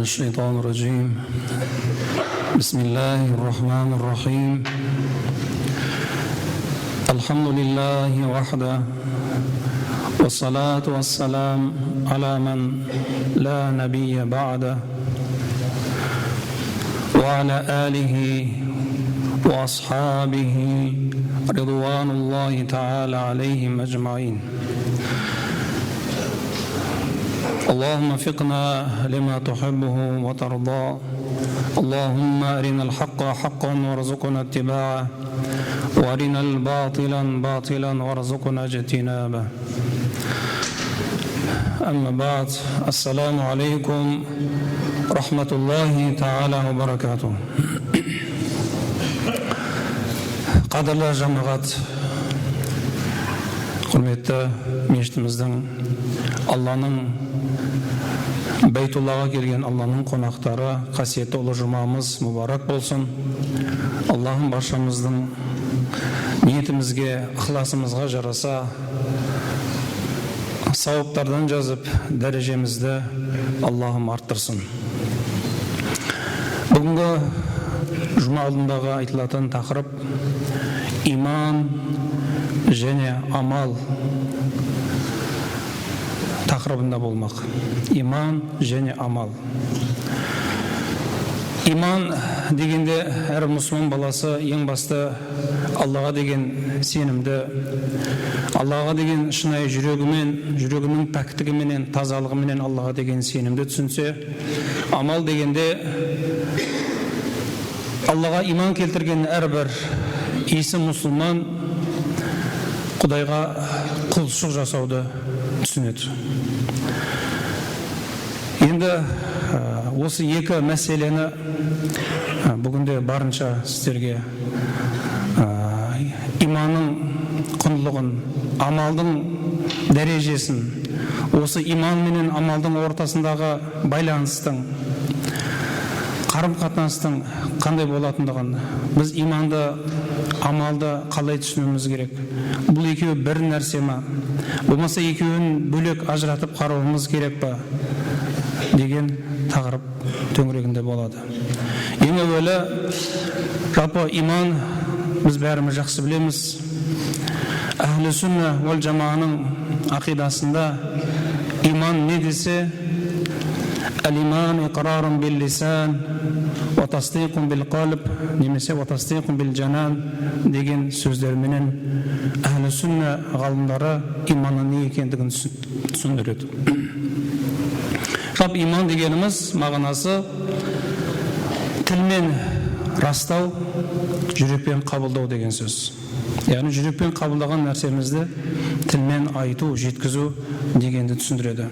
من الشيطان الرجيم بسم الله الرحمن الرحيم الحمد لله وحده والصلاة والسلام على من لا نبي بعده وعلى آله وأصحابه رضوان الله تعالى عليهم أجمعين اللهم وفقنا لما تحبه وترضى اللهم أرنا الحق حقا وارزقنا اتباعه وأرنا الباطل باطلا وارزقنا اجتنابه أما بعد السلام عليكم ورحمة الله تعالى وبركاته Qadırlı жамағат, құрметті мешітіміздің Алланың Бейтуллаға келген Алланың қонақтары, қасиетті ұлы жұмамыз мұбарак болсын. Аллахым баршамыздың ниетімізге, ықыласымызға жараса, сауаптардан жазып, дәрежемізді Аллахым арттырсын. Бүгінгі жұма алдындағы айтылатын тақырып иман және амал тақырыбында болмақ. Иман және амал. Иман дегенде әр мұсылман баласы ең басты Аллаға деген сенімді, Аллаға деген шынайы жүрегінің пәктігіменен, тазалығыменен Аллаға деген сенімді түсінсе, амал дегенде Аллаға иман келтірген әрбір исі мұсылман Құдайға құлшылық жасауды түсінеді. Енді осы екі мәселені бүгінде барынша сіздерге иманның құндылығын, амалдың дәрежесін, осы иман менен амалдың ортасындағы байланыстың, қарым-қатынастың қандай болатындығын, біз иманды, амалды қалай түсінуіміз керек? Бұл екеуі бір нәрсе ма? Болмаса екеуін бөлек ажыратып қарауымыз керек па? Деген тақырып төңірегінде болады. Ең әуелі, жалпы иман біз бәріміз жақсы білеміз. Әхлі сүнна уәл жамағаның ақидасында иман не десе, Әл-иман иқрарун бил-лисан ва тасдиқун бил-қалб немесе ва тасдиқун бил-жанан деген сөздерменен әхлі сүнна ғалымдары иманның не екендігін түсіндіреді. Жалпы иман дегеніміз мағынасы тілмен растау, жүрекпен қабылдау деген сөз. Яғни жүрекпен қабылдаған нәрсемізді тілмен айту, жеткізу дегенді түсіндіреді.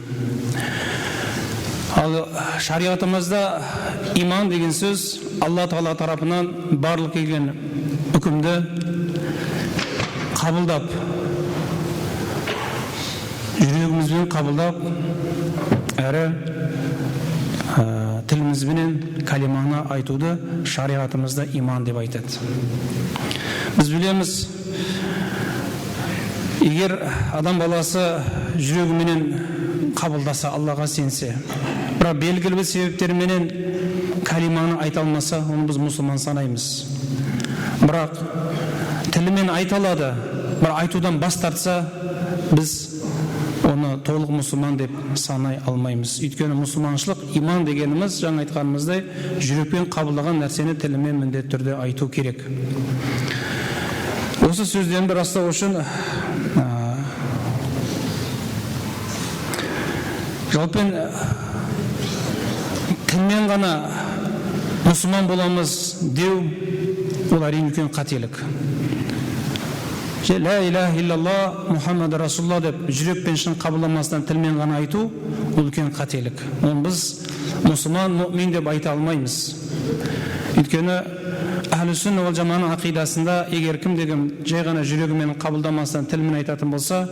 Ал шариғатымызда иман деген сөз Алла Тағала тарапынан барлық келген үкімді қабылдап, жүрегімізбен қабылдап, әрі тілімізбенен калиманы айтуды шариғатымызда иман деп айтады. Біз білеміз, егер адам баласы жүрегіменен қабылдаса, Аллаға сенсе, бірақ белгілі бір себептерменен калиманы айта алмаса, оны біз мұсылман санаймыз. Бірақ тілімен айта алады, бірақ айтудан бас тартса, біз оны толық мұсылман деп санай алмаймыз. Өйткені мұсылманшылық, иман дегеніміз, жаңа айтқанымыздай, жүрекпен қабылдаған нәрсені тілімен міндетті түрде айту керек. Осы сөздерді растау үшін жалпен тілмен ғана мұсылман боламыз деу, ол әрине үлкен қателік. Ла иляха иллалла Мұхаммад Расулулла деп жүрекпен шын қабылдамастан тілмен ғана айту, ол үлкен қателік. Оны біз мұсылман, мұъмин деп айта алмаймыз. Өйткені әхлі сүнна уәл жамағаның ақидасында егер кім-деген жай ғана жүрегімен қабылдамастан тілмен айтатын болса,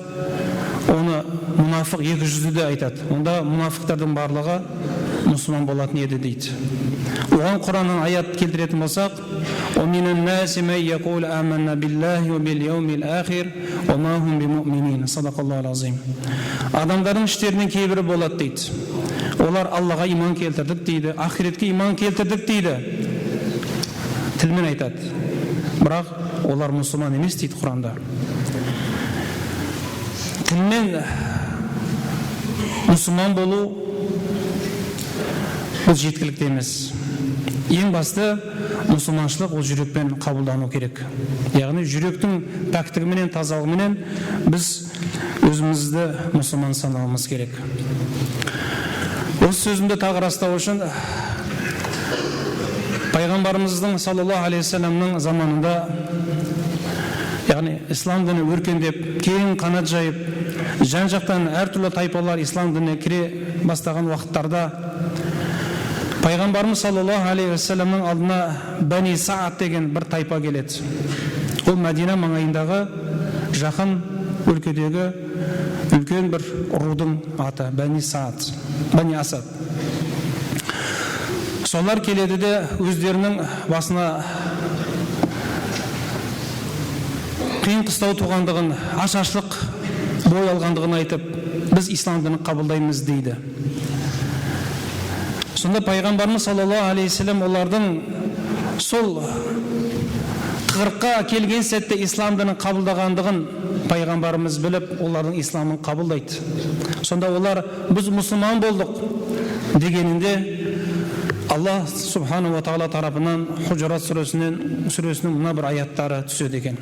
оны мұнафық екі жүзді де айтады. Онда мұнафықтардың барлығы мұсылман болатын еді дейді. Оған Құраннан аят келтіретін болсақ, وَمِنَ النَّاسِ مَن يَقُولُ آمَنَّا بِاللَّهِ وَبِالْيَوْمِ الْآخِرِ وَمَا هُمْ بِمُؤْمِنِينَ. Садақаллаху аль-азим. Адамдардың іштерінен кейбірі болады дейді. олар Аллаға иман келтірдік дейді, ақиретке иман келтірдік дейді, тілмен айтады, бірақ олар мұсылман емес дейді Құранда. Тілмен мұсылман болу бұл жеткілікті емес. Ең басты мұсылманшылық ол жүрекпен қабылдану керек. Яғни жүректің пәктігіменен, тазалығыменен біз өзімізді мұсылман санауымыз керек. Осы сөзімді тағы растау үшін пайғамбарымыздың саллаллаху алейхи вассаламның заманында, яғни ислам діні өркендеп, кең қанат жайып, жан-жақтан әртүрлі тайпалар ислам дініне кіре бастаған уақыттарда пайғамбарымыз саллаллаху алейхи вассаламның алдына Бәни Саад деген бір тайпа келеді. Ол Мәдина маңайындағы жақын өлкедегі үлкен бір рудың аты Бәни Саад, Бәни Асад. Солар келеді де өздерінің басына қиын қыстау туғандығын, ашаршылық бой алғандығын айтып, біз ислам дінін қабылдаймыз дейді. Сонда пайғамбарымыз саллаллаху алейхи вассалам олардың сол тығырыққа келген сәтте ислам дінін қабылдағандығын пайғамбарымыз біліп, олардың исламын қабылдайды. Сонда олар біз мұсылман болдық дегенінде Аллах субхану ва тағала тарапынан Худжурат сүресінің мына бір аяттары түседі екен.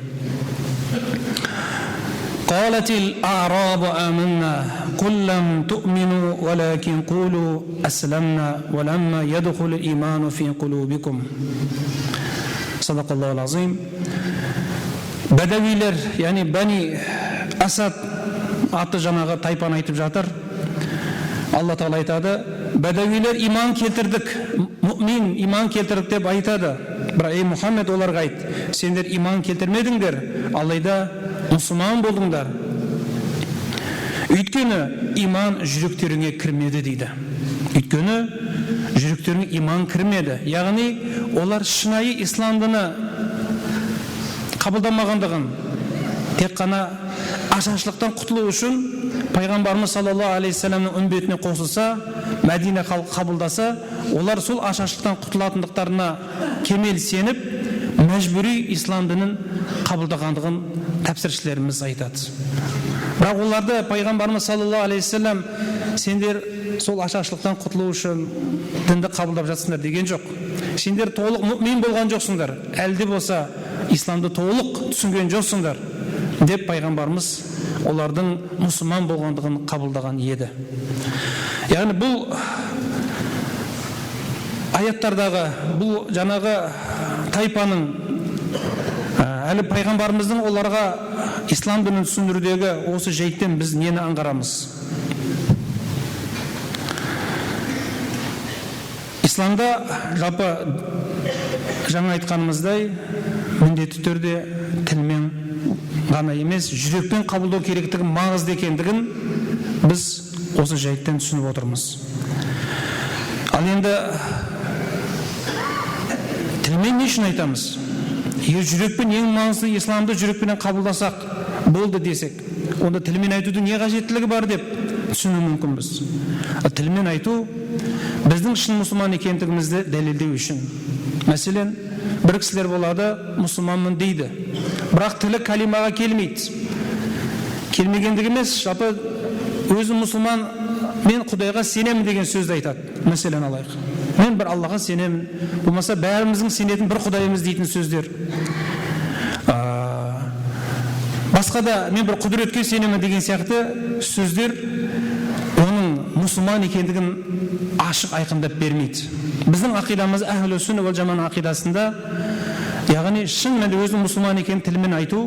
قالت الأعراب آمنا قل لم تؤمنوا ولكن قولوا أسلمنا ولما يدخل الإيمان في قلوبكم. صدق الله العظيم. Бәдәвилер, яғни Бәни Асад аты жаңағы тайпаны айтып жатыр. Алла Тағала айтады, бәдәвилер иман келтірдік, мұъмин иман келтірдік деп айтады. Бірақ ей Мұхаммед оларға айт, сендер иман келтірмедіңдер, алайда мұсылман болдыңдар. Өйткені иман жүректеріңе кірмеді дейді. Өйткені жүректеріңе иман кірмеді. Яғни олар шынайы ислам діні қабылдамағандығын, тек қана ашаршылықтан құтылу үшін пайғамбарымыз саллаллаху алейхи вассаламның үмбетіне қосылса, Мәдина қабылдаса, олар сол ашаршылықтан құтылатындықтарына кемел сеніп, мәжбүри ислам дінін қабылдағандығын тәпсіршілеріміз айтады. Бірақ оларды пайғамбарымыз саллаллаху алейхи вассалам сендер сол ашаршылықтан құтылу үшін дінді қабылдап жатсыңдар деген жоқ. Сендер толық мұъмин болған жоқсыңдар, әлде болса исламды толық түсінген жоқсыңдар деп пайғамбарымыз олардың мұсылман болғандығын қабылдаған еді. Яғни бұл аяттардағы бұл жаңағы тайпаның әлі пайғамбарымыздың оларға ислам дінін түсіндірудегі осы жайттен біз нені аңғарамыз? Исламда жалпы жаңа айтқанымыздай міндетті түрде тілмен ғана емес, жүрекпен қабылдау керектігін, маңызды екендігін біз осы жайттен түсініп отырмыз. Ал енді тілмен не үшін айтамыз? Егер жүрекпен ең маңызды исламды жүрекпен қабылдасақ болды десек, онда тілмен айтудың не қажеттілігі бар деп түсіну мүмкінбіз. Тілмен айту біздің шын мұсылман екендігімізді дәлелдеу үшін. Мәселен, бір кісілер болады, мұсылманмын дейді, бірақ тілі калимаға келмейді. Келмегендігі емес, жалпы өзі мұсылман, мен Құдайға сенемін деген сөзді айтады. Мәселен алайық, мен бір Аллаға сенемін, болмаса бәріміздің сенетін бір Құдайымыз дейтін сөздер. Басқа да мен бір құдіретке сенемін деген сияқты сөздер оның мұсылман екендігін ашық айқындап бермейді. Біздің ақидамыз әхлі сүнна уәл жамаға ақидасында, яғни шын мәнінде өзінің мұсылман екенін тілмен айту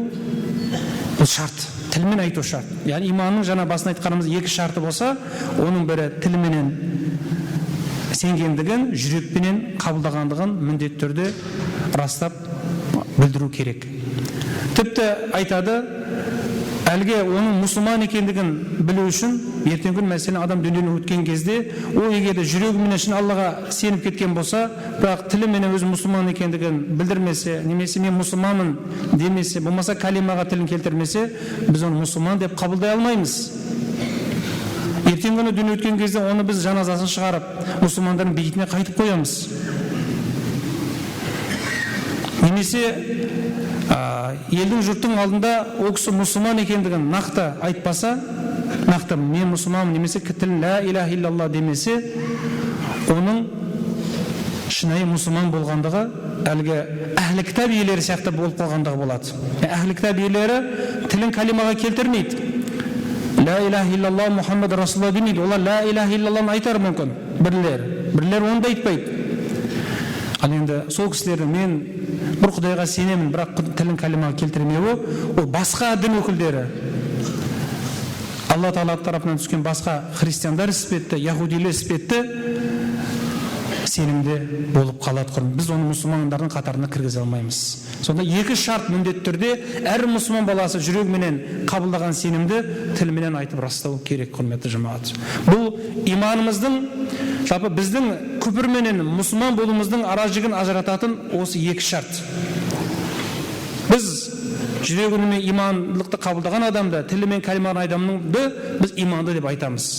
бұл шарт. Тілмен айту шарт. Яғни иманның жаңа басында айтқанымыз екі шарты болса, оның бірі тілменен сенгендігін, жүрекпенен қабылдағандығын міндетті түрде растап білдіру керек. Тіпті айтады, әлге оның мұсылман екендігін білу үшін ертеңгі күн мәселен адам дүниеден өткен кезде, ол егер жүрегімен шын Аллаға сеніп кеткен болса, бірақ тілімен өз мұсылман екендігін білдірмесе, немесе мен мұсылманмын демесе, болмаса калимаға тілін келтірмесе, біз оны мұсылман деп қабылдай алмаймыз. ертең күні дүние өткен кезде оны біз жаназасын шығарып, мұсылмандардың бейітіне қайтып қоямыз. Немесе елдің жұрттың алдында ол кісі мұсылман екендігін нақты айтпаса, нақты мен мұсылманмын немесе тілін ла иляха иллалла демесе, оның шынайы мұсылман болғандығы әлгі әхлі кітап иелері сияқты болып қалғандығы болады. Әхлі кітап иелері тілін калимаға келтірмейді. Ла иляха иллалла Мұхаммад Расулалла демейді. Олар ла иляха иллалланы айтар мүмкін. Бірлер оны да айтпайды. Ал енді сол кісілерді мен бір Құдайға сенемін, бірақ тілін калимаға келтірмеуі, ол басқа дін өкілдері, Алла Тағала тарапынан түскен басқа христиандар іспетті, яһудилер іспетті сенімде болып қалады құрым. Біз оны мұсылмандардың қатарына кіргізе алмаймыз. Сонда екі шарт міндетті түрде әр мұсылман баласы жүрегіменен қабылдаған сенімді тілменен айтып растау керек, құрметті жамағат. Бұл иманымыздың, жалпы біздің күпірменен мұсылман болуымыздың ара-жігін ажырататын осы екі шарт. Біз жүрегімен имандылықты қабылдаған адамды, тілімен калиманың адамды біз иманды деп айтамыз.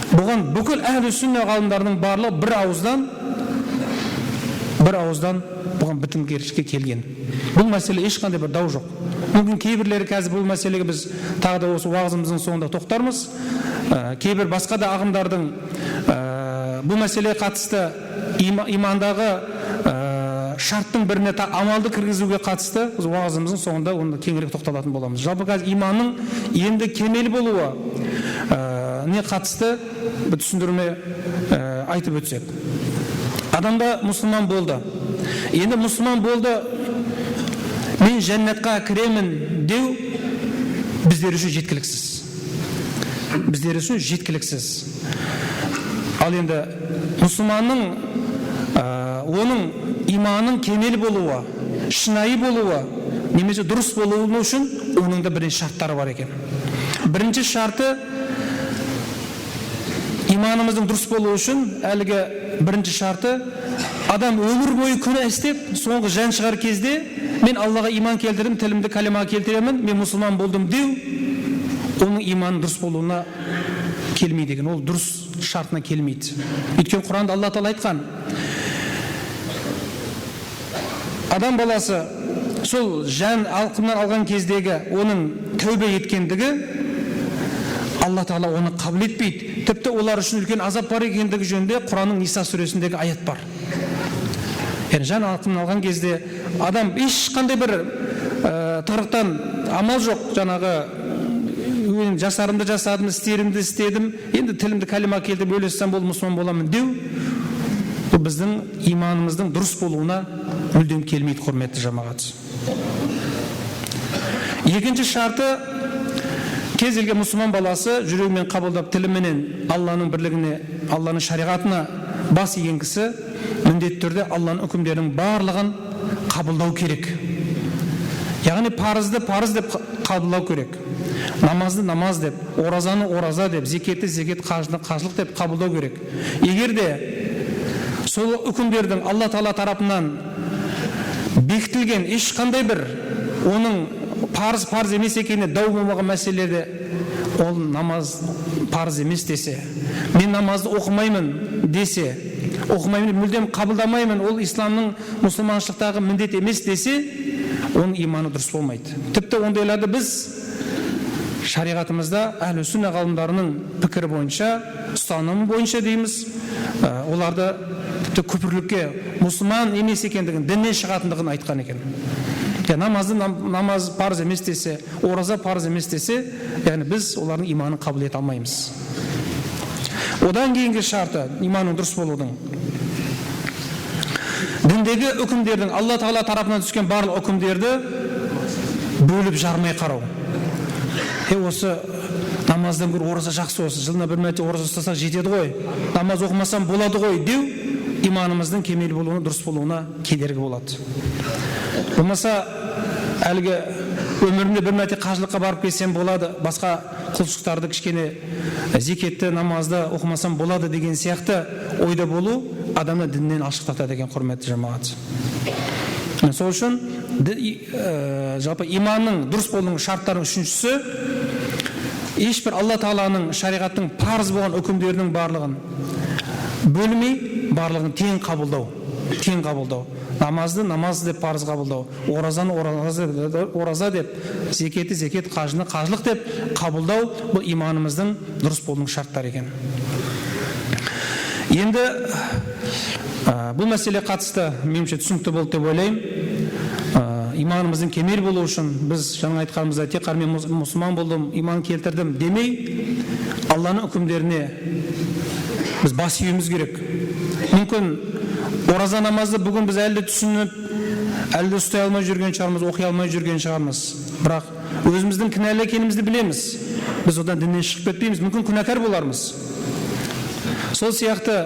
Бұған бүкіл әхлі сүнна ғалымдарының барлығы бір ауыздан бұған бітімгершілікке келген. Бұл мәселе ешқандай бір дау жоқ. Мүмкін кейбірлері қазір бұл мәселеге біз тағы да осы уағызымыздың соңында тоқтармыз. Кейбір басқа да ағымдардың бұл мәселеге қатысты имандағы шарттың біріне амалды кіргізуге қатысты біз уағызымыздың соңында оны кеңірек тоқталатын боламыз. Жалпы қазір иманның енді кемел болуы не қатысты түсіндірме айтып өтсек. Адамда мұсылман болды. Енді мұсылман болды, мен жәннатқа кіремін деу біздер үшін жеткіліксіз. Біздер үшін жеткіліксіз. Ал енді мұсылманның оның иманның кемел болуы, шынайы болуы, немесе дұрыс болуы үшін оның да бірінші шарттары бар екен. Бірінші шарты иманымыздың дұрыс болуы үшін әлгі бірінші шарты адам өмір бойы күнә істеп, соңғы жан шығар кезде мен Аллаға иман келтірдім, тілімді калимаға келтіремін, мен мұсылман болдым деу, оның иманның дұрыс болуына келмейді екен. Ол дұрыс шартына келмейді. Өйткені Құранда Алла Тағала айтқан, адам баласы сол жан алқымнан алған кездегі оның тәубе еткендігі Алла Тағала оны қабыл етпейді. Тіпті олар үшін үлкен азап бар екендігі жөнінде Құранның Ниса сүресіндегі аят бар. Яғни жан алқымнан алған кезде адам ешқандай бір тығырықтан амал жоқ, жаңағы жасарымды жасадым, істерімді істедім, енді тілімді калимаға келтіріп өлессем бол мұсылман боламын деу, бұл біздің иманымыздың дұрыс болуына мүлдем келмейді, құрметті жамағат. Екінші шарты, кез келген мұсылман баласы жүрегімен қабылдап тіліменен Алланың бірлігіне, Алланың шариғатына бас иген кісі міндетті түрде Алланың үкімдерінің барлығын қабылдау керек. Яғни парызды парыз деп қабылдау керек. Намазды намаз деп, оразаны ораза деп, зекетті зекет, қажылықты қажылық деп қабылдау керек. Егер де сол үкімдердің Алла Тағала тарапынан бекітілген ешқандай бір оның парыз емес екеніне дау болмаған мәселелерде ол намаз парыз емес десе, мен намазды оқымаймын десе, оқымаймын, мүлдем қабылдамаймын, ол исламның мұсылманшылықтағы міндет емес десе, оның иманы дұрыс болмайды. Тіпті ондайларды біз шариғатымызда әхлі сүнна ғалымдарының пікірі бойынша, ұстанымы бойынша дейміз, оларды тіпті күпірлікке мұсылман емес екендігін, діннен шығатындығын айтқан екен. Намаз парыз емес десе, ораза парыз емес десе, яғни біз олардың иманын қабыл ете алмаймыз. Одан кейінгі шарты иманның дұрыс болудың, діндегі үкімдердің, Алла Тағала тарапынан түскен барлық үкімдерді бөліп жармай қарау. Осы намаздан гөрі ораза жақсы, осы жылына бір мәрте ораза ұстасақ жетеді ғой, намаз оқымасам болады ғой деу иманымыздың кемел болуына, дұрыс болуына кедергі болады. Болмаса әлгі өмірімде бір мәрте қажылыққа барып келсем болады, басқа құлшылықтарды кішкене зекетті, намазды оқымасам болады деген сияқты ойда болу адамды діннен алшақтатады деген, құрметті жамағат. Сол үшін жалпы иманның дұрыс болуының шарттарының үшіншісі ешбір Алла Тағаланың шариғаттың парыз болған үкімдерінің барлығын бөлмей, барлығын тең қабылдау. Намазды намаз деп парыз қабылдау, оразаны ораза деп, зекетті зекет, қажыны қажылық деп қабылдау, бұл иманымыздың дұрыс болуының шарттары екен. Енді бұл мәселе қатысты меніңше түсінікті болды деп ойлаймын. Иманымыздың кемел болу үшін біз жаңа айтқанымызда тек қана мен мұсылман болдым, иман келтірдім демей, Алланың үкімдеріне біз бас июіміз керек. Мүмкін ораза намазды бүгін біз әлде түсініп, әлде ұстай алмай жүрген шығармыз, оқи алмай жүрген шығармыз. Бірақ өзіміздің кінәлі екенімізді білеміз. Біз одан діннен шығып кетпейміз, мүмкін күнәкар болармыз. Сол сияқты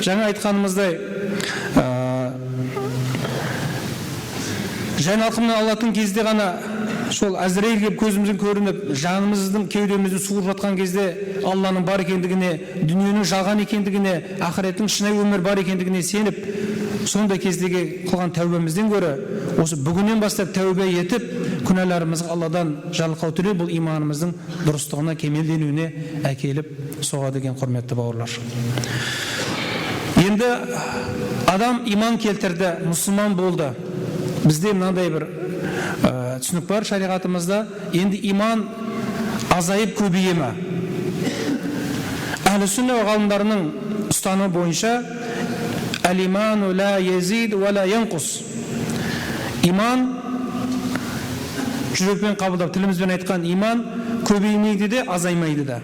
жаңа айтқанымыздай жайнақымнан алатын кезде ғана сол Әзірейіл келіп көзіміздің көрініп, жанымыздың кеудемізді суырып жатқан кезде Алланың бар екендігіне, дүниенің жалған екендігіне, ақыреттің шынайы өмір бар екендігіне сеніп, сондай кездегі қылған тәубемізден гөрі осы бүгіннен бастап тәубе етіп, күнәларымызға Алладан жалқау тілеу бұл иманымыздың дұрыстығына, кемелденуіне әкеліп соғады деген құрметті бауырлар. Енді адам иман келтірді, мұсылман болды. Бізде мынандай бір түсінік бар шариғатымызда. Енді иман азайып көбейе ме? Әхлі сүнна ғалымдарының ұстанымы бойынша әл-иману ла язид ва ла янқус. Иман, жүрекпен қабылдап, тілімізбен айтқан иман көбеймейді де, азаймайды да.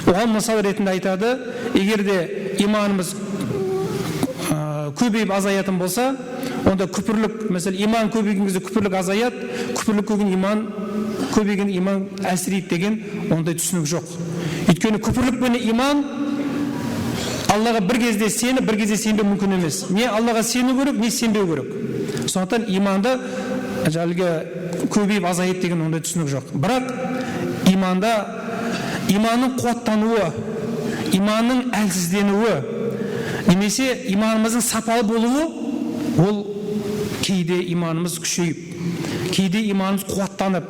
Оған мысал ретінде айтады, егер де иманымыз көбейіп азаятын болса, онда күпірлік, мәселе иман көбейген кезде күпірлік азаят, күпірлік көбейген иман әлсірейді деген ондай түсінік жоқ. Өйткені күпірлік пен иман Аллаға бір кезде сеніп, бір кезде сенбеу мүмкін емес. Не Аллаға сену керек, не сенбеу керек. Сондықтан иманда көбейіп азайып деген ондай түсінік жоқ. Бірақ иманда иманның қуаттануы, иманның әлсізденуі, немесе иманымыздың сапалы болуы, ол кейде иманымыз күшейіп, кейде иманымыз қуаттанып,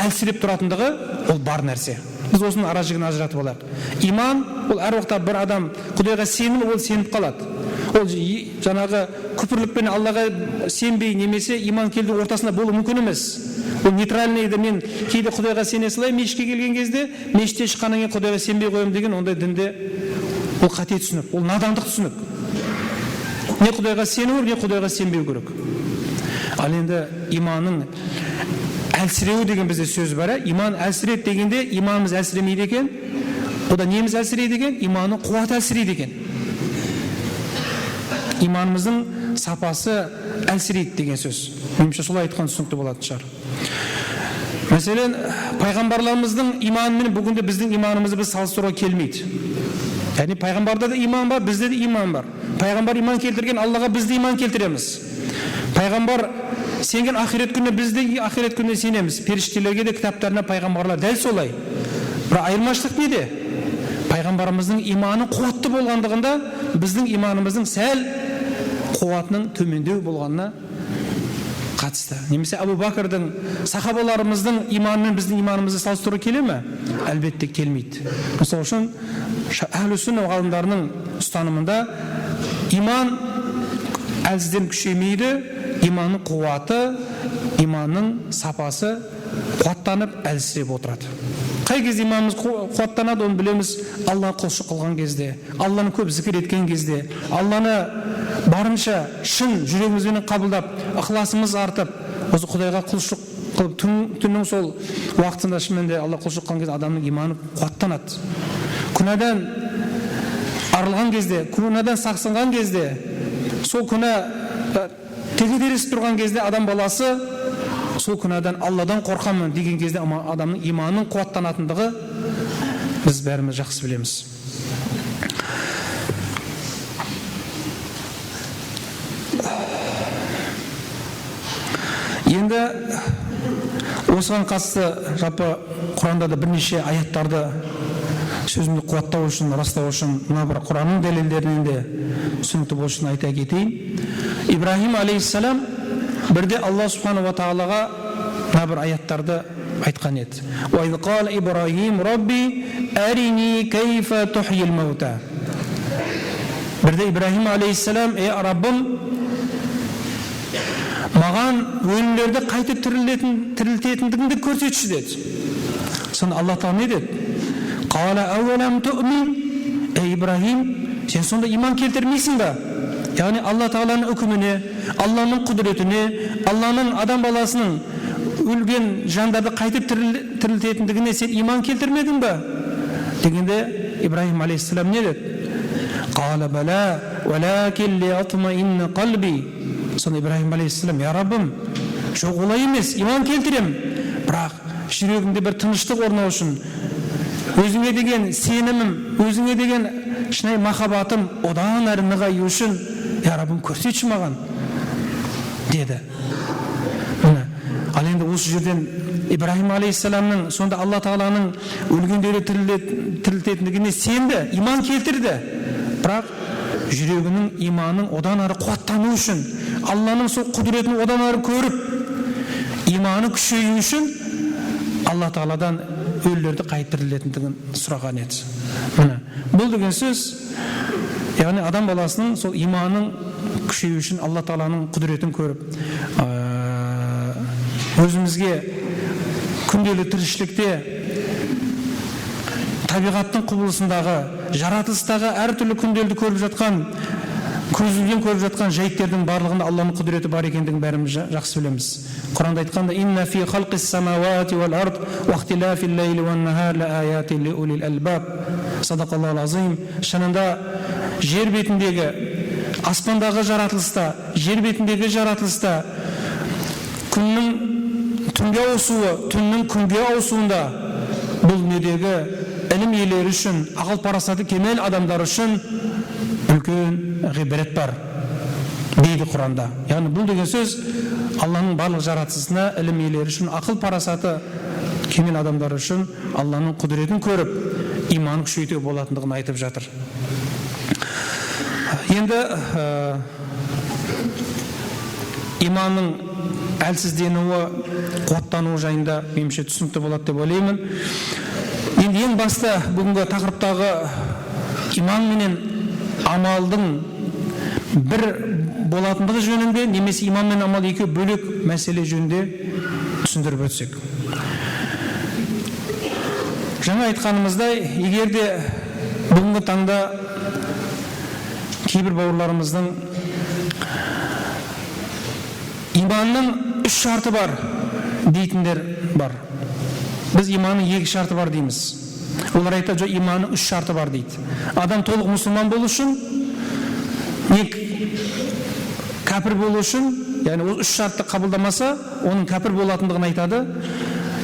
әлсіреп тұратындығы ол бар нәрсе. Біз осының ара-жігін ажыратып алайық. Иман ол әр уақытта бір адам Құдайға сенім, ол сеніп қалады. Ол жаңағы күпірлікпен Аллаға сенбей немесе иман келді ортасында болу мүмкін емес. Ол нейтральный еді. Мен кейде Құдайға сене салай, мешітке келген кезде мешітте шыққаннан кейін Құдайға сенбей қоямын деген ондай дінде ол қате түсінік, ол надандық түсінік. Не Құдайға сену, не Құдайға сенбеу керек. Ал енді иманның әлсіреуі деген бізде сөз бар. Иман әлсіреді дегенде иманымыз әлсіремейді екен. Ода неміз әлсірейді екен? Иманның қуаты әлсірейді екен. Иманымыздың сапасы әлсірейді деген сөз. Меніңше солай айтқан түсінікті болатын шығар. Мәселен, пайғамбарларымыздың иманымен бүгінде біздің иманымызды біз салыстыруға келмейді. Яғни пайғамбарда да иман бар, бізде де иман бар. Пайғамбар иман келтірген Аллаға біз де иман келтіреміз. Пайғамбар сенген ақирет күніне біз де ақирет күніне сенеміз. Періштелерге де кітаптарына пайғамбарлар дәл солай. Бірақ айырмашылық неде? Пайғамбарымыздың иманы қуатты болғандығында біздің иманымыздың сәл қуатының төмендеу болғанына қатысты. Немесе Абу Бакрдың, сахабаларымыздың иманымен біздің иманымызды салыстыруға келе ме? Әлбетте келмейді. Мысалы үшін Әхлі сүнна ғалымдарының ұстанымында иман әлсізден күшеймейді, иманның қуаты, иманның сапасы қуаттанып әлсіреп отырады. Қай кезде иманымыз қуаттанады, оны білеміз. Алланы құлшылық қылған кезде, Алланы көп зікір еткен кезде, Алланы барынша шын жүрегімізбен қабылдап, ықыласымыз артып, осы Құдайға құлшылық қылып, түннің сол уақытында шынымен Алла құлшылық қылған кезде адамның иманы қуаттанады. Күнәдан арылған кезде, күнәдан сақсынған кезде, сол күнә тегедересіп тұрған кезде адам баласы сол күнәдан Алладан қорқамын деген кезде адамның иманының қуаттанатындығы біз бәріміз жақсы білеміз. Енді осыған қатысты жалпы Құранда да бірнеше аяттарды сөзімді қуаттау үшін, растау үшін мына бір Құранның дәлелдерінен де түсінікті болу үшін айта кетейін. Ибрахим алейхиссалам бірде Алла субхану ва тағалаға мына бір аяттарды айтқан еді. Ва из қала Ибрахим Рабби арини кайфа тухйил маута. Бірде Ибрахим алейхиссалам: Раббым, маған өлілерді қайтып тірілтетіндігіңді көрсетші деді. Сонда Алла Тағала не деді? Қала әуәләм туъмин. Ибрахим, сен сонда иман келтірмейсің ба? Яғни Алла Тағаланың үкіміне, Алланың құдіретіне, Алланың адам баласының өлген жандарды қайтып тірілтетіндігіне сен иман келтірмедің ба? Дегенде Ибрахим алейхиссалам не деді? Қала бәлә вәләкин лиатмаинна қалби. Сонда Ибрахим алейхиссалам: Я Раббым, жоқ олай емес, иман келтірем, бірақ жүрегімде бір тыныштық орнау үшін, өзіңе деген сенімім, өзіңе деген шынайы махаббатым одан әрі нығаю үшін, Я Раббым, көрсетші маған деді. Ал енді осы жерден Ибрахим алейхиссаламның сонда Алла Тағаланың өлгендерді тірілтетіндігіне сенді, иман келтірді, бірақ жүрегінің иманның одан әрі қуаттану үшін, Алланың сол құдіретін одан әрі көріп, иманы күшею үшін Алла Тағаладан өлілерді қайтып тірілтетіндігін сұраған еді. Бұл деген сөз, яғни адам баласының сол иманның күшею үшін Алла Тағаланың құдіретін көріп, өзімізге күнделікті тіршілікте табиғаттың құбылысындағы, жаратылыстағы әртүрлі күнделікті көріп жатқан, көзімізбен көріп жатқан жайттердің барлығында Алланың құдіреті бар екендігін бәріміз жақсы білеміз. Құранда айтқанда: «Инна фи халқис самавати вал ард ва ихтилафил лейли ван нахар ла аятин ли улил албаб». Садақаллахул азим. Шынында жер бетіндегі, аспандағы жаратылыста, жер бетіндегі жаратылыста, күннің түнге ауысуы, түннің күнге ауысуында бұл недегі ілім иелері үшін, ақыл парасаты кемел адамдар үшін үлкен ғибрет бар дейді Құранда. Яғни бұл деген сөз Алланың барлық жаратылысына ілім иелері үшін, ақыл парасаты кемел адамдар үшін Алланың құдіретін көріп, иманын күшейтуге болатындығын айтып жатыр. Енді иманның әлсізденуі, қуаттануы жайында меніңше түсінікті болады деп ойлаймын. Енді ең басты бүгінгі тақырыптағы иман менен амалдың бір болатындығы жөнінде, немесе иман мен амал екеуі бөлек мәселе жөнінде түсіндіріп өтсек. Жаңа айтқанымыздай, егер де бүгінгі таңда кейбір бауырларымыздың иманның 3 шарты бар дейтіндер бар. Біз иманның 2 шарты бар дейміз. Олар айтады, жоқ, иманның 3 шарты бар дейді. Адам толық мұсылман болу үшін, не кәпір болу үшін, яғни ол 3 шартты қабылдамаса, оның кәпір болатындығын айтады.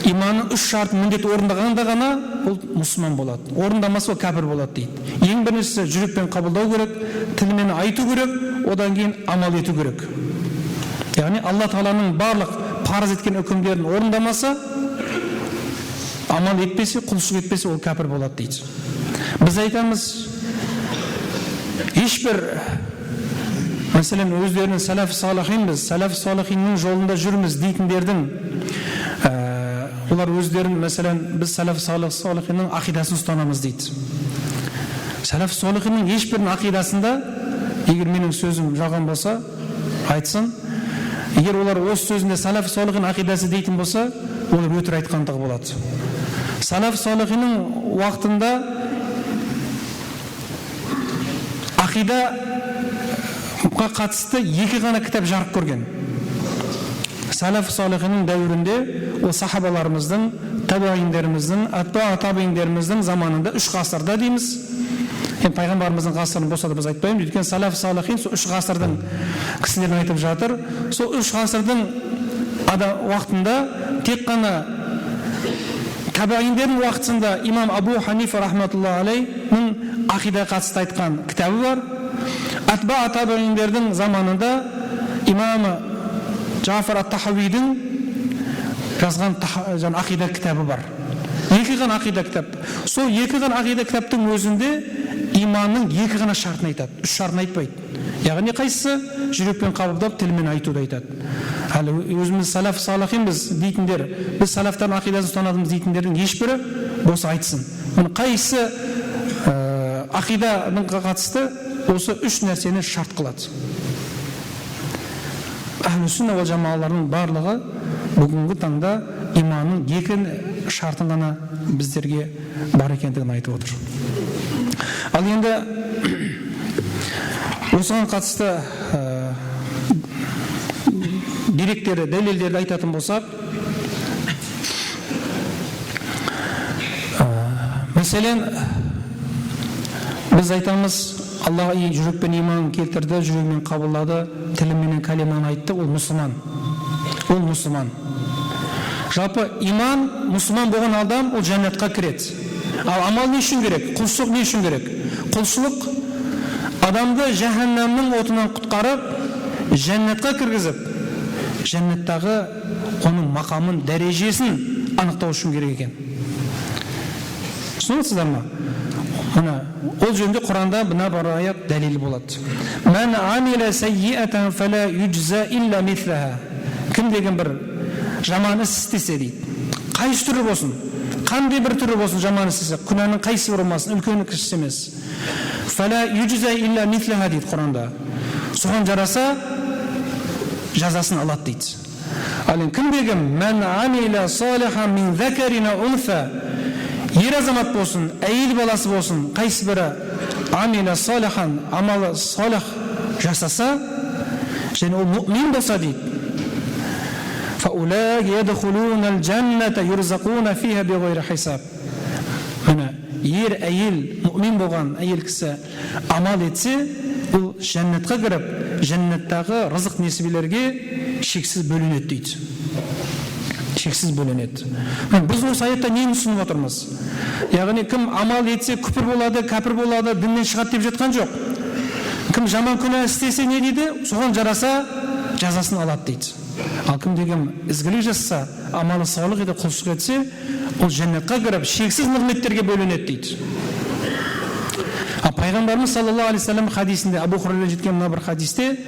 Иманның 3 шартын міндет орындағанда ғана ол мұсылман болады. Орындамаса ол кәпір болады дейді. Ең біріншісі жүрекпен қабылдау керек, тілмен айту керек, одан кейін амал ету керек. Яғни Алла Тағаланың барлық парыз еткен үкімдерін орындамаса, амал етпесе, құлшылық етпесе, ол кәпір болады дейді. Біз айтамыз, ешбір, мәселен, өздерінің сәләф салихинбіз, сәләф салихиннің жолында жүрміз дейтіндердің, олар өздерін, мәселен, біз сәләф салихиннің ақидасын ұстанамыз дейді. Сәләф салихиннің ешбірінің ақидасында, егер менің сөзім жалған болса, айтсын, егер олар осы сөзінде сәләф салихин ақидасы дейтін болса, олар өтірік айтқандығы болады. Сәләф салихиннің уақытында ақидаға қатысты 2 ғана кітап жарық көрген. Сәләф салихиннің дәуірінде ол сахабаларымыздың, табиғиндеріміздің, табиғиндеріміздің заманында 3 ғасырда дейміз. Пайғамбарымыздың ғасырын болса да біз айтпаймыз. Өйткені сәләф салихин сол 3 ғасырдың кісілерін айтып жатыр. Сол 3 ғасырдың уақытында тек қана табиғиндердің уақытында имам Абу Ханифа рахматуллаху алейхтің ақидаға қатысты айтқан кітабы бар. Атба табиғиндердің заманында имамы Джафар ат-Тахауидің жазған ақида кітабы бар. 2 ғана ақида кітап. Сол 2 ғана ақида кітаптың өзінде иманның екі ғана шартын айтады, үш шартын айтпайды. Яғни қайсысы? Жүрекпен қабылдап, тілмен айтуды айтады. Әлі өзіміз салаф салахинбіз дейтіндер, біз салафтардың ақидасын ұстанатынбыз дейтіндердің ешбірі осы айтсын. Қайсысы ақиданың қатысты осы үш нәрсені шарт қылады. Әхлі сүнна уал жамағалардың барлығы бүгінгі таңда иманның екі шартын ғана біздерге бар екендігін айтып отыр. Ал енді осыған қатысты деректері, дәлелдерді айтатын болсақ, мәселен, біз айтамыз, Аллаға жүрекпен иман келтірді, жүрегімен қабылдады, тіліменен кәлиманы айтты, ол мұсылман. Ол мұсылман. Жалпы иман, мұсылман болған адам, ол жәннатқа кіреді. Ал амал не үшін керек? Құлшылық не үшін керек? Құлшылық адамды жаһаннамның отынан құтқарып, жәннатқа кіргізіп, жәннаттағы оның мақамын, дәрежесін анықтау үшін керек екен. Түсінесіздер ме? Ол жөнінде Құранда мына бар аят дәлел болады. Мән амила саййиатан фала юджза илля мислаха. Кім деген бір жаман іс істесе дейді. Қайсы түрі болсын, қандай бір түрі болсын жаман іс істесе, күнәнің қайсы бірі болмасын, үлкені кішісі емес. Фала юджза илля мислаха дейді Құранда. Соған жараса жазасын алады дейді. Ал кім деген мән амила салихан мин закарин ау унса, ер азамат болсын, әйел баласы болсын, қайсы бірі амила салихан, амалы салих жасаса, және ол мұъмин болса дейді. فَأُولَٰئِكَ يَدْخُلُونَ الْجَنَّةَ يُرْزَقُونَ فِيهَا بِغَيْرِ حِسَابٍ. Ер әйел, мұъмин болған әйел кісі амал етсе, ол жәннатқа кіріп, жәннаттағы рызық несібелерге шексіз бөлінеді дейді. Шексіз бөлінеді. Біз осы аятта нені түсініп отырмыз? Яғни кім амал етсе күпір болады, кәпір болады, діннен шығады деп жатқан жоқ. Кім жаман күнә істесе не дейді? Соған жараса жазасын алады дейді. Ал кім деген ізгілік жасаса, амалы салих еді, құлшылық етсе, ол жәннатқа кіріп, шексіз нығметтерге бөлінеді дейді. Пайғамбарымыз саллаллаху алейхи вассалам хадисінде, Абу Хурайрадан жеткен мына бір хадисте,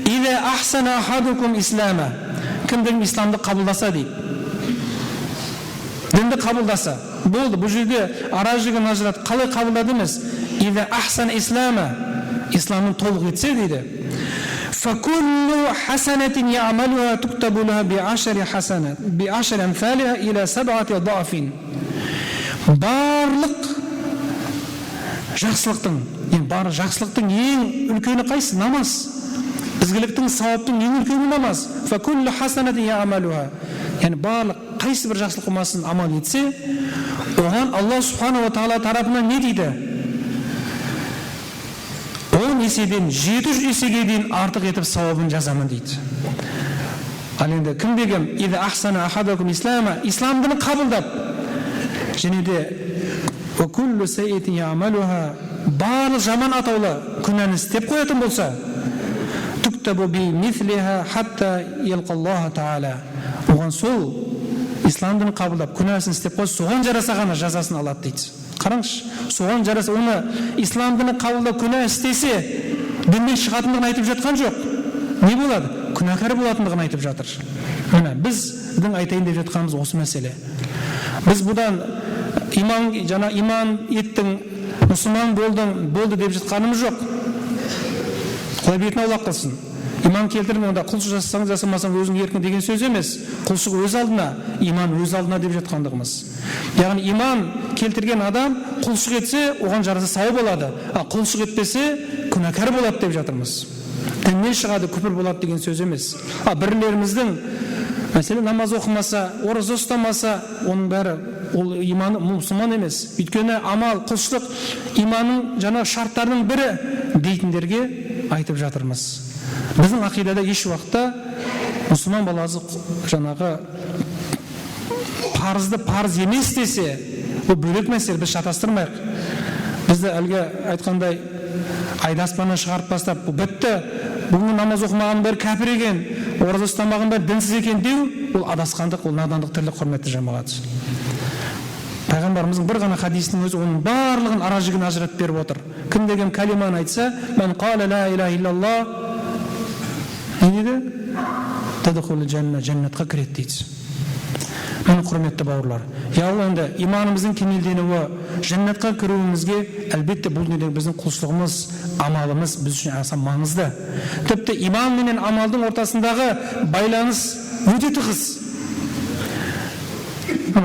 «Ида ахсана ахадукум ислама». Кім деген исламды қабылдаса дейді. Дінді қабылдаса. Болды, бұл жерде ара жігін ажырат, қалай қабылдады емес? «Ида ахсана ислама». Исламын толық етсе дейді. فَكُلُّ حَسَنَةٍ يَعْمَلُهَا تُكْتَبُ لَهَا بِعَشَرِ أَمْثَالِهَا إِلَى 7 ضَعْفٍ. Барлық жақсылықтың ең үлкені қайсы? Намаз. Ізгіліктің, сауаптың ең үлкені намаз. فَكُلُّ حَسَنَةٍ يَعْمَلُهَا. Яғни барлық қайсы бір жақсылық қылмасын амал етсе, оған Алла субхана ва тағала тарапынан не дейді? 10 еседен 700 есеге дейін артық етіп сауабын жазамын дейді. Ал енді кім деген «Ида ахсана ахадукум ислама», исламдыны қабылдап, және де «Вакуллу саййатин яъмалуха», барлық жаман атаулы күнәні істеп қоятын болса, «Туктабу би мислиха хатта ялқаллаха та'ала». Оған сол исламдыны қабылдап, күнәсін істеп қойса, соған жараса ғана жазасын алады дейді. Қараңызшы, соған жараса, оны исламдыны қабылдап күнә істесе, діннен шығатындығын айтып жатқан жоқ. Не болады? Күнәкар болатындығын айтып жатыр. Біздің айтайын деп жатқанымыз осы мәселе. Біз бұдан иман еттің, мұсылман болды деп жатқанымыз жоқ. Құдай бетін аулақ қылсын. Иман келтірдің, онда құлшылық жасасаң жасамасаң өзің еркін деген сөз емес. Құлшылық өз алдына, иман өз алдына деп жатқандығымыз. Яғни иман келтірген адам құлшылық етсе, оған жараса сауап болады. А құлшылық етпесе, күнәкар болады деп жатырмыз. Діннен шығады, күпір болады деген сөз емес. Бірлеріміздің мәселе намаз оқымаса, ораза ұстамаса, оның бәрі ол иманы мұсылман емес. Өйткені амал, құлшылық иманның жаңа шарттарының бірі дейтіндерге айтып жатырмыз. Біздің ақидада еш уақытта мұсылман баласы жаңағы парызды парыз емес десе, бұл бөлек мәселе, біз шатастырмайық. Бізді әлгі айтқандай айды аспаннан шығарып бастап, бұл бітті, бүгін намаз оқымаған бәрі кәпір екен, ораза ұстамаған бәрі дінсіз екен деу, ол адасқандық, ол надандық, тірлік, құрметті жамағат. Пайғамбарымыздың бір ғана хадисінің өзі оның барлығын ара-жігін ажыратып беріп отыр. Кім деген калиманы айтса, "Мен қала ла илаха иллаллах", не дейді? "Тадхулул жанна", жәннатқа кіреді дейді. Міне құрметті бауырлар, яғни енді иманымыздың кемелденуі, жәннатқа кіруімізге әлбетте бұл дүниедегі біздің құлшылығымыз, амалымыз біз үшін аса маңызды. Тіпті иман менен амалдың ортасындағы байланыс өте тығыз.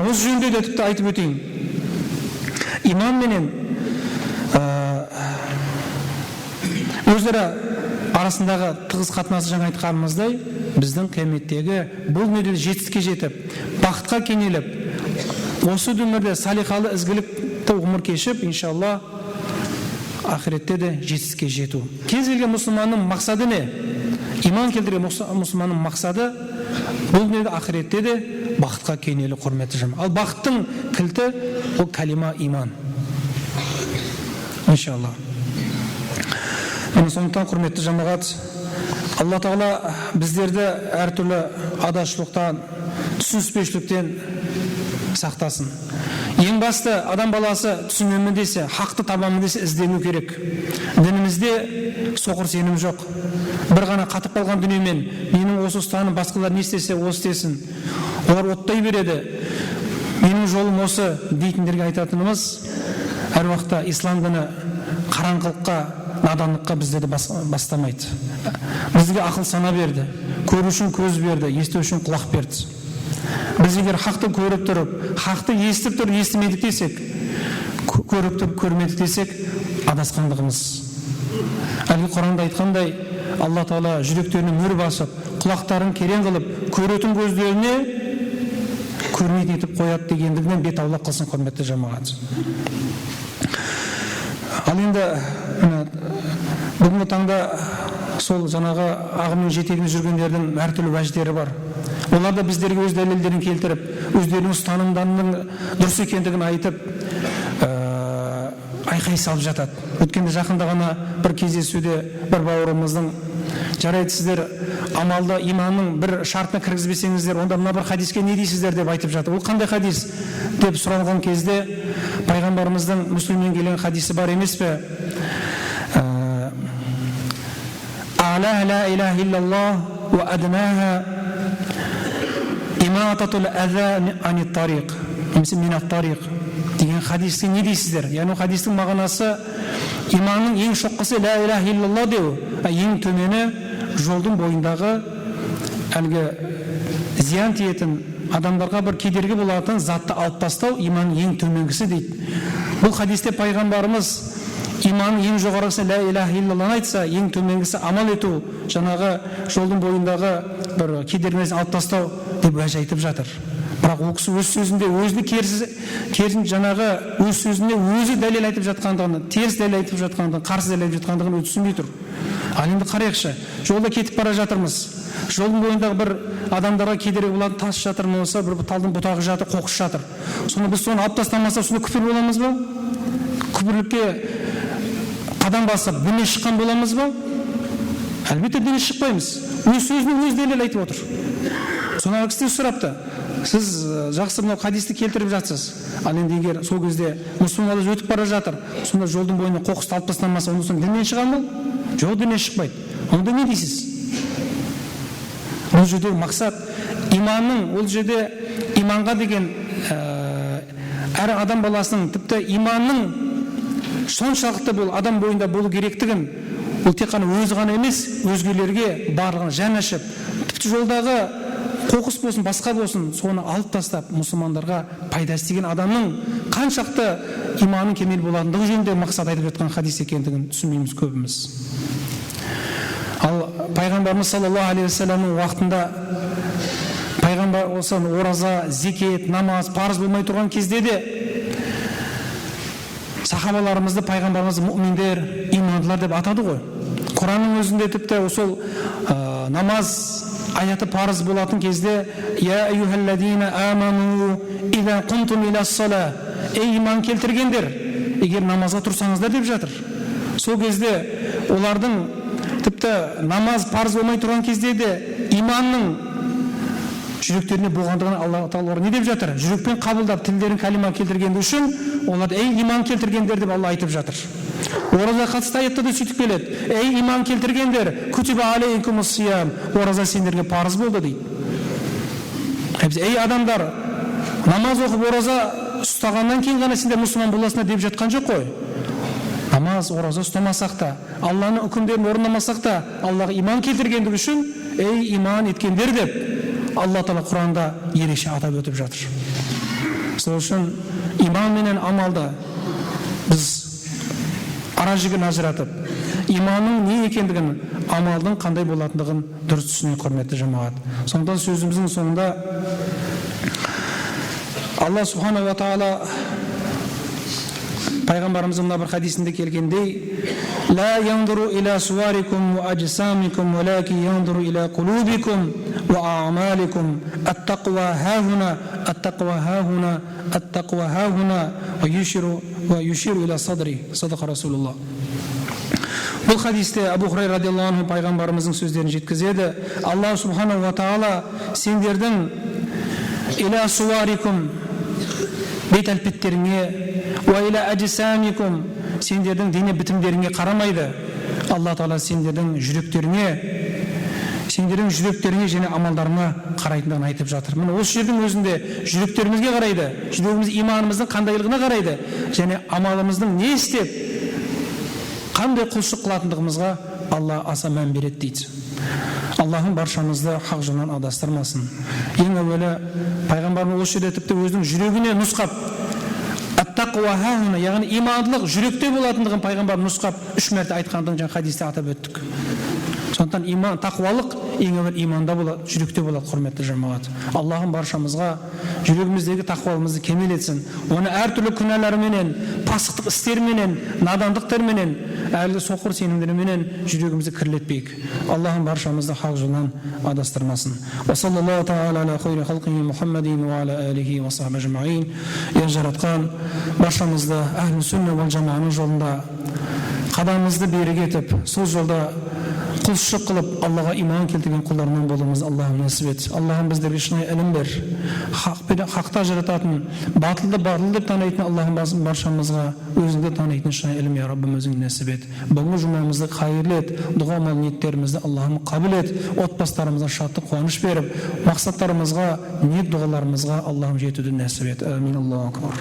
Осы жөнінде де тіпті айтып өтейін. Иман менен өзара арасындағы тығыз қатынасы жаңа айтқанымыздай, біздің қияметтегі бұл дүниеде жетістікке жетіп, бақытқа кенеліп, осы өмірде салиқалы ізгілікті ғұмыр кешіп, иншалла ақиретте де жетістікке жету. Кез келген мұсылманның мақсады не? Иман келтірген мұсылманның мақсады бұл дүниеде ақиретте де бақытқа кенелу, құрметті жан. Ал бақыттың кілті ол калима иман. Иншалла. Сондықтан құрметті жамағат, Алла Тағала біздерді әртүрлі адашылықтан, түсініспеушіліктен сақтасын. Ең басты адам баласы түсінемін десе, хақты табамын десе іздену керек. Дінімізде соқыр сенім жоқ. Бір ғана қатып қалған дүниемен, менің осы ұстаным, басқалар не істесе, осы істесін. Олар оттай береді. Менің жолым осы дейтіндерге айтатынымыз, әр уақытта ислам діні қараңғылыққа, наданлыққа біздерді бастамайды. Бізге ақыл сана берді, көру үшін көз берді, есту үшін құлақ берді. Біз егер хақты көріп тұрып, хақты естіп тұрып, естімедік десек, көріп тұрып, көрмедік десек, адасқандығымыз. Әлгі Құранда айтқандай, Алла Тағала жүректеріне мөр басып, құлақтарын керең қылып, көретін көздеріне көрмейтін етіп қояды дегендігінен бет аулақ қылсын, құрметті жамағат. Ал енді бүгінгі таңда сол жаңағы ағымның жетегінде жүргендердің әртүрлі уәждері бар. Олар да біздерге өз дәлелдерін келтіріп, өздерінің ұстанымдарының дұрыс екендігін айтып, айқай салып жатады. Өткенде жақында ғана бір кездесуде бір бауырымыздың, жарайды сіздер амалды иманның бір шартына кіргізбесеңіздер, онда мына бір хадиске не дейсіздер деп айтып жатыр. Ол қандай хадис деп сұралған кезде пайғамбарымыздың Мүслімнен келген хадисі бар емес пе? Ала ла илаха иллаллах ва аднаха имататул аза анит тариқ, немесе минат тариқ деген хадиске не дейсіздер? Яғни хадистің мағынасы иманның ең шоққысы ла илаха иллаллах деу, ең төмені жолдың бойындағы әлгі зиян тиетін, адамдарға бір кедергі болатын затты алып тастау иманның ең төменгісі дейді. Бұл хадисте пайғамбарымыз иманның ең жоғарғысы ла илаха иллаллах айтса, ең төменгісі амал ету, жаңағы жолдың бойындағы бір кедергілерін алып тастау деп уәж айтып жатыр. Бірақ ол кісі өз сөзінде өзіне керісін жаңағы өз сөзінде өзі дәлел айтып жатқандығын, теріс дәлел айтып жатқандығын, қарсы дәлел айтып жатқандығын түсінбей тұр. Ал енді қарайықшы, жолда кетіп бара жатырмыз. Жолдың бойындағы бір адамдарға кедергі болатын тас жатыр болса, бір талдың бұтағы жатыр, қоқыс жатыр. Соны біз соны алып тастамаса, сонда күпір боламыз ба? Күпірлікке қадам басып, діннен шыққан боламыз ба? Әлбетте діннен шықпаймыз. Өз сөзіне өз дәлел айтып отыр. Сонағы кісіден сұрапты, сіз жақсы мынау хадисті келтіріп жатсыз. Ал енді егер сол кезде мұсылман өтіп бара жатыр, сонда жолдың бойына қоқысты алып тастамаса, онда соң діннен шыға ма? Жоқ, діннен шықпайды. Онда не дейсіз? Ол жерде мақсат иманның, ол жерде иманға деген әр адам баласының, тіпті иманның соншалықты бұл адам бойында болу керектігін, ол тек қана өзі ғана емес, өзгелерге барлығын жан ашып, тіпті жолдағы қоқыс болсын, басқа болсын, соны алып тастап, мұсылмандарға пайда істеген адамның қаншақты иманның кемел болатындығы жөнінде мақсат айтып жатқан хадис екендігін түсінбейміз көбіміз. Ал пайғамбарымыз саллаллаху алейхи вассаламның уақытында пайғамбар осы ораза, зекет, намаз, парыз болмай тұрған кезде де сахабаларымызды пайғамбарымыз мұъминдер, имандылар деп атады ғой. Құранның өзінде тіпті сол намаз аяты парыз болатын кезде я айюхалладина аману ида кунтум иля-ссала, ей иман келтіргендер, егер намазға тұрсаңыздар деп жатыр. Сол кезде олардың тіпті намаз парыз болмай тұрған кезде де иманның жүректеріне болғандығын Алла Тағала не деп жатыр? Жүрекпен қабылдап тілдерін калима келтіргені үшін оларды ей иман келтіргендер деп Алла айтып жатыр. Оразаға қатысты аятта да сөйтіп келеді. Ей иман келтіргендер, кутиба алейкумус сиям, ораза сендерге парыз болды дейді. Ей адамдар, намаз оқып ораза ұстағаннан кейін ғана сендер мұсылман боласыңдар деп жатқан жоқ қой. Намаз, ораза ұстамасақ та, Алланың үкімдерін орындамасақ та, Аллаға иман келтіргендігі үшін, ей иман еткендер деп Алла Тағала Құранда ерекше атап өтіп жатыр. Сол үшін иман менен амалды біз ара-жігін ажыратып, иманның не екендігін, амалдың қандай болатындығын дұрыс түсіне құрметті жамағат. Сондықтан сөзіміздің соңында Алла Субхана ва Тағала пайғамбарымыздың мына бір хадисінде келгендей, ла яндуру иля суарикум ва аджсамикум валаки яндуру иля кулубикум ва а'маликум ат-тақва хахуна ат-тақва хахуна ат-тақва хахуна ва юширу иля садри. Садақа Расулуллах. Бұл хадисте Абу Хурайра радиаллаху анху пайғамбарымыздың сөздерін жеткізеді. Алла Субхана ва Тағала сендердің иля суарикум бет әлпеттеріңе ва иля аджсамикум сендердің дене бітімдеріңе қарамайды. Алла Тағала сендердің жүректеріңе және амалдарына қарайтындығын айтып жатыр. Міне осы жердің өзінде жүректерімізге қарайды, жүрегіміз иманымыздың қандайлығына қарайды және амалымыздың не істеп қандай құлшылық қылатындығымызға Алла аса мән береді дейді. Аллахым баршамызды хақ жолынан адастырмасын. Ең әуелі пайғамбарымыз осы жерде тіпті өзінің жүрегіне нұсқап ат-тақва хахуна, яғни имандылық жүректе болатындығын пайғамбар нұсқап 3 мәрте айтқандығын жаңа хадисте атап өттік. Сондықтан иман, тақуалық ең әуелі иманда болады, жүректе болады, құрметті жамағат. Аллахым баршамызға жүрегіміздегі тақуалығымызды кемел етсін. Оны әртүрлі күнәларменен, пасықтық істерменен, надандықтарменен, әлгі соқыр сенімдерменен жүрегімізді кірлетпейік. Аллахым баршамызды хақ жолынан адастырмасын. Ва саллаллаху тағала аля хойри халқи Мухаммадин ва аля алихи ва сахбі ажмаин. Ең жаратқан баршамызды әхлі сүнна вал жаманың жолында қадамымызды берік етіп, сол жолда құлшылық қылып, Аллаға иман келтірген құлдарынан болуымызды Аллахым нәсіп ет. Аллахым біздерге шынайы ілім бер. Хақта ажырататын, батылды батыл деп танитын Аллахым баршамызға өзіңді танитын шынайы ілім я Раббым өзің нәсіп ет. Бүгінгі жұмамызды қайырлы ет, дұға мал ниеттерімізді Аллахым қабыл ет. Отбасыларымызға шаттық қуаныш беріп, мақсаттарымызға, ниет дұғаларымызға Аллахым жетуді нәсіп ет. Амин. Аллаху акбар.